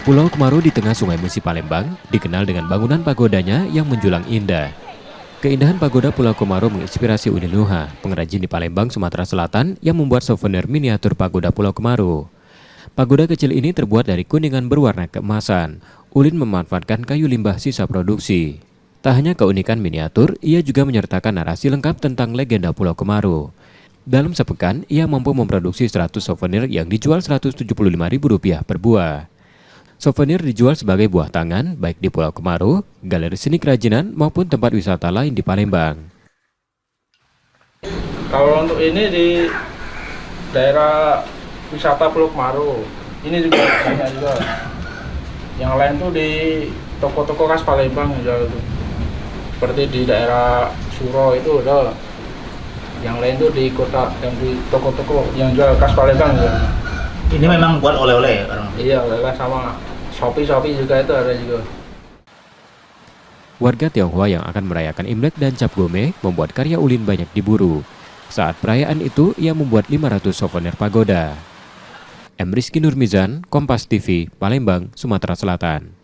Pulau Kemaru di tengah Sungai Musi Palembang dikenal dengan bangunan pagodanya yang menjulang indah. Keindahan pagoda Pulau Kemaru menginspirasi Uni Nuha, pengrajin di Palembang, Sumatera Selatan yang membuat souvenir miniatur pagoda Pulau Kemaru. Pagoda kecil ini terbuat dari kuningan berwarna keemasan. Ulin memanfaatkan kayu limbah sisa produksi. Tak hanya keunikan miniatur, ia juga menyertakan narasi lengkap tentang legenda Pulau Kemaru. Dalam sepekan, ia mampu memproduksi 100 souvenir yang dijual Rp175.000 per buah. Souvenir dijual sebagai buah tangan, baik di Pulau Kemaru, galeri seni kerajinan, maupun tempat wisata lain di Palembang. Kalau untuk ini di daerah wisata Pulau Kemaru, ini juga banyak juga. Yang lain tuh di toko-toko khas Palembang juga itu. Seperti di daerah Suro itu udah. Yang lain tuh di kota yang di toko-toko yang jual khas Palembang juga. Ini memang buat oleh-oleh orang. Iya, lelah sama Shopee juga itu ada juga. Warga Tionghoa yang akan merayakan Imlek dan Cap Gome membuat karya Ulin banyak diburu. Saat perayaan itu, ia membuat 500 souvenir pagoda. M. Rizky Nurmizan, Kompas TV, Palembang, Sumatera Selatan.